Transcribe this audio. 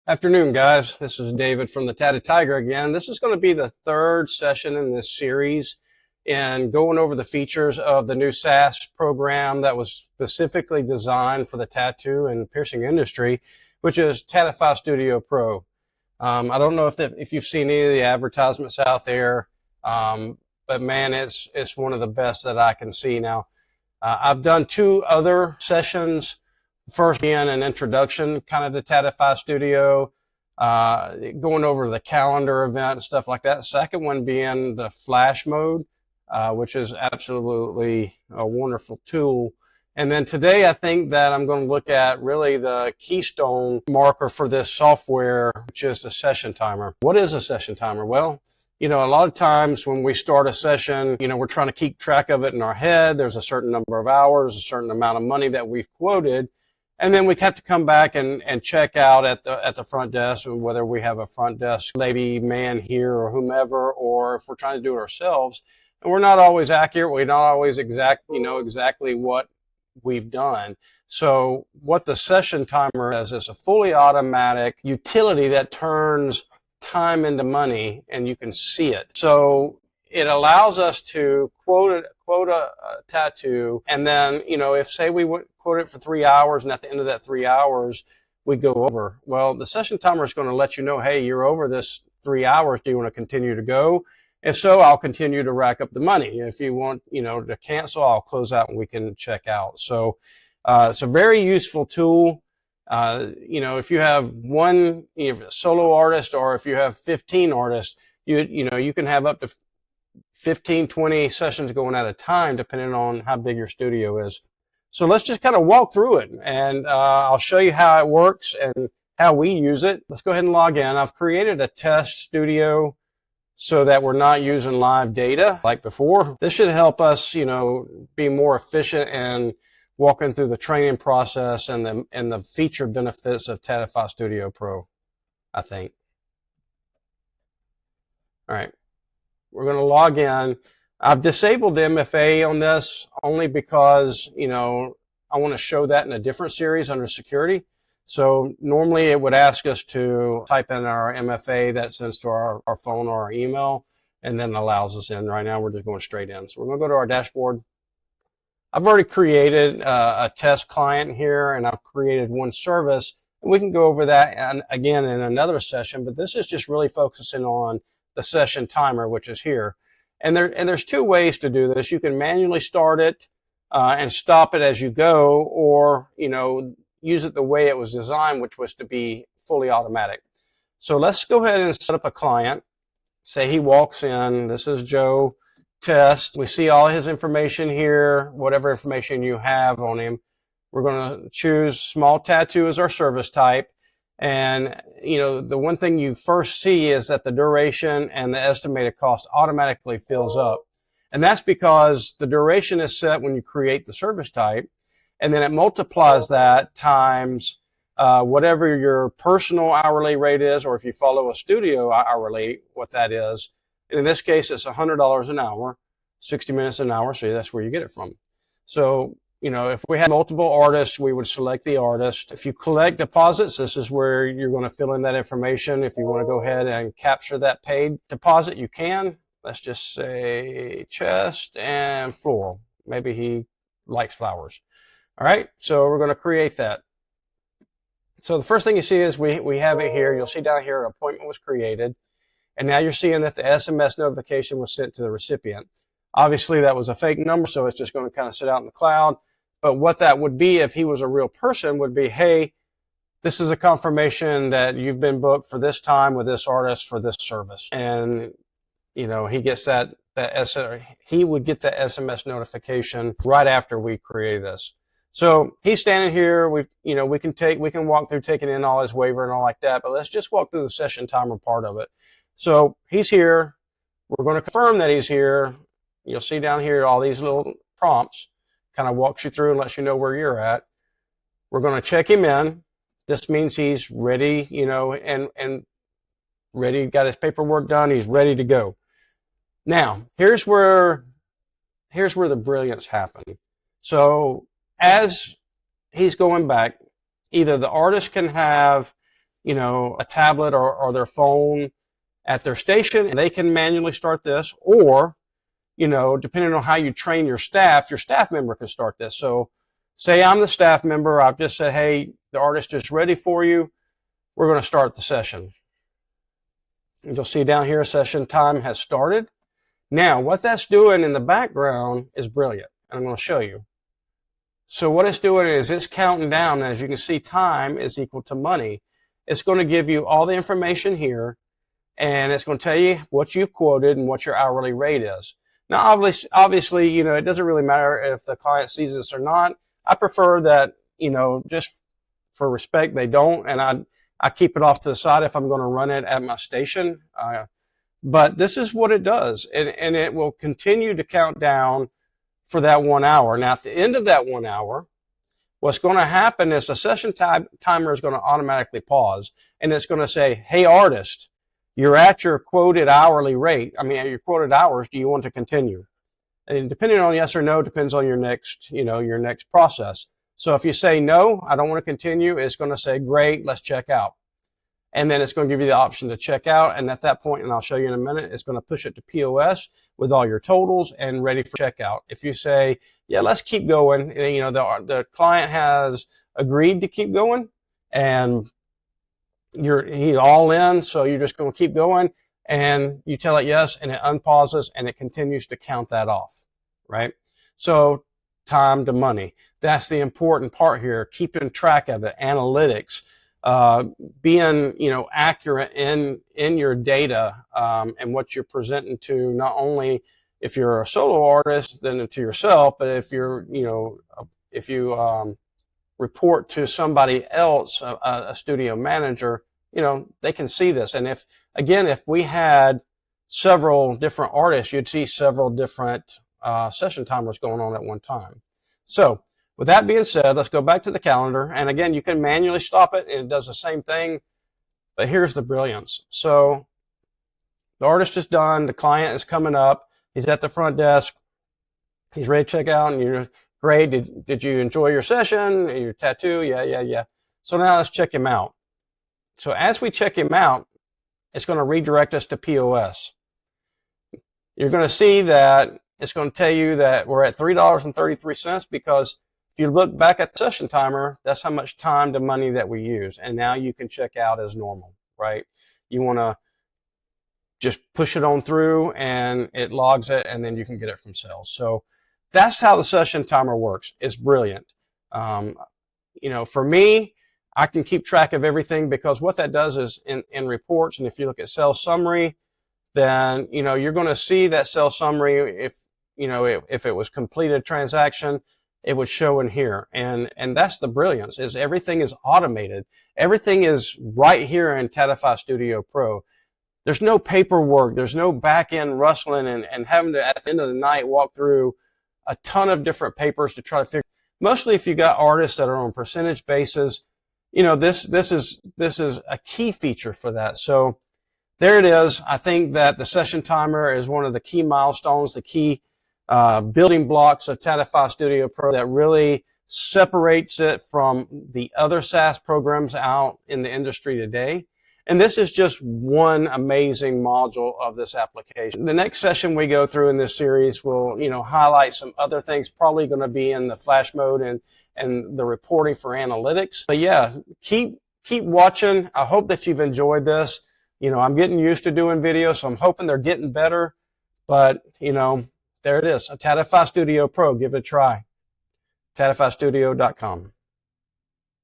Afternoon, guys. This is David from the Tatted Tiger again. This is going to be the third session in this series in going over the features of the new SaaS program that was specifically designed for the tattoo and piercing industry, which is Tatify Studio Pro. I don't know if you've seen any of the advertisements out there, but man, it's one of the best that I can see now. I've done two other sessions. First being an introduction kind of to Tatify Studio, going over the calendar event and stuff like that. Second one being the flash mode, which is absolutely a wonderful tool. And then today I think that I'm going to look at really the keystone marker for this software, which is the session timer. What is a session timer? Well, a lot of times when we start a session, we're trying to keep track of it in our head. There's a certain number of hours, a certain amount of money that we've quoted. And then we have to come back and check out at the front desk, whether we have a front desk lady, man here or whomever, or if we're trying to do it ourselves. And we're not always accurate. We're not always exactly what we've done. So what the session timer is a fully automatic utility that turns time into money, and you can see it. So it allows us to quote a tattoo, and then, if say we would quote it for 3 hours, and at the end of that 3 hours, we go over. Well, the session timer is going to let you know, hey, you're over this 3 hours. Do you want to continue to go? If so, I'll continue to rack up the money. If you want, to cancel, I'll close out and we can check out. So it's a very useful tool. If you have one solo artist, or if you have 15 artists, you can have up to 15, 20 sessions going at a time, depending on how big your studio is. So let's just kind of walk through it, and I'll show you how it works and how we use it. Let's go ahead and log in. I've created a test studio so that we're not using live data like before. This should help us, be more efficient in walking through the training process and the feature benefits of Tatify Studio Pro, I think. All right. We're going to log in. I've disabled the MFA on this only because, I want to show that in a different series under security. So normally it would ask us to type in our MFA that sends to our phone or our email, and then allows us in. Right now we're just going straight in. So we're going to go to our dashboard. I've already created a test client here, and I've created one service. And we can go over that again in another session, but this is just really focusing on the session timer, which is here. And there's two ways to do this. You can manually start it and stop it as you go, or use it the way it was designed, which was to be fully automatic. So let's go ahead and set up a client. Say he walks in. This is Joe Test. We see all his information here, whatever information you have on him. We're going to choose small tattoo as our service type. And, the one thing you first see is that the duration and the estimated cost automatically fills up. And that's because the duration is set when you create the service type, and then it multiplies that times whatever your personal hourly rate is, or if you follow a studio hourly, what that is. And in this case, it's $100 an hour, 60 minutes an hour, so that's where you get it from. So, if we had multiple artists, we would select the artist. If you collect deposits, this is where you're going to fill in that information. If you want to go ahead and capture that paid deposit, you can. Let's just say chest and floral. Maybe he likes flowers. All right, so we're going to create that. So the first thing you see is we have it here. You'll see down here an appointment was created. And now you're seeing that the SMS notification was sent to the recipient. Obviously, that was a fake number, so it's just going to kind of sit out in the cloud. But what that would be if he was a real person would be, hey, this is a confirmation that you've been booked for this time with this artist for this service. And, he gets he would get that SMS notification right after we create this. So he's standing here. We can walk through taking in all his waiver and all like that, but let's just walk through the session timer part of it. So he's here. We're going to confirm that he's here. You'll see down here all these little prompts, kind of walks you through and lets you know where you're at. We're going to check him in. This means he's ready, and ready, got his paperwork done. He's ready to go. Now, here's where the brilliance happened. So as he's going back, either the artist can have a tablet or their phone at their station, and they can manually start this, or, depending on how you train your staff member can start this. So say I'm the staff member, I've just said, hey, the artist is ready for you. We're going to start the session. And you'll see down here, session time has started. Now, what that's doing in the background is brilliant, and I'm going to show you. So what it's doing is it's counting down. As you can see, time is equal to money. It's going to give you all the information here, and it's going to tell you what you've quoted and what your hourly rate is. Now, obviously, it doesn't really matter if the client sees this or not. I prefer that, just for respect, they don't, and I keep it off to the side if I'm going to run it at my station. But this is what it does, and it will continue to count down for that 1 hour. Now, at the end of that 1 hour, what's going to happen is the session timer is going to automatically pause, and it's going to say, hey, artist, you're at your quoted hourly rate. At your quoted hours. Do you want to continue? And depending on yes or no, depends on your next process. So if you say no, I don't want to continue, it's going to say, great, let's check out. And then it's going to give you the option to check out. And at that point, and I'll show you in a minute, it's going to push it to POS with all your totals and ready for checkout. If you say, yeah, let's keep going, the client has agreed to keep going, and he's all in, so you're just going to keep going, and you tell it yes, and it unpauses, and it continues to count that off, right? So time to money. That's the important part here, keeping track of it, analytics, being accurate in your data, and what you're presenting to, not only if you're a solo artist, then to yourself, but if you're if you report to somebody else, a studio manager, they can see this. And if we had several different artists, you'd see several different session timers going on at one time. So with that being said, let's go back to the calendar. And again, you can manually stop it, and it does the same thing. But here's the brilliance. So the artist is done. The client is coming up. He's at the front desk. He's ready to check out, and you're great. Did you enjoy your session? Your tattoo? Yeah. So now let's check him out. So as we check him out, it's going to redirect us to POS. You're going to see that it's going to tell you that we're at $3.33 because if you look back at the session timer, that's how much time to money that we use. And now you can check out as normal, right? You want to just push it on through, and it logs it, and then you can get it from sales. So that's how the session timer works. It's brilliant. For me, I can keep track of everything, because what that does is in reports, and if you look at sales summary, then you're going to see that sales summary. If it was completed transaction, it would show in here. And that's the brilliance, is everything is automated. Everything is right here in Tatify Studio Pro. There's no paperwork. There's no back end rustling and having to, at the end of the night, walk through a ton of different papers to try to figure. Mostly if you got artists that are on percentage basis, this is a key feature for that. So there it is. I think that the session timer is one of the key milestones, the key building blocks of Tatify Studio Pro that really separates it from the other SaaS programs out in the industry today. And this is just one amazing module of this application. The next session we go through in this series will, highlight some other things, probably going to be in the flash mode and the reporting for analytics. But yeah, keep watching. I hope that you've enjoyed this. I'm getting used to doing videos, so I'm hoping they're getting better. But, there it is, a Tatify Studio Pro. Give it a try. TatifyStudio.com.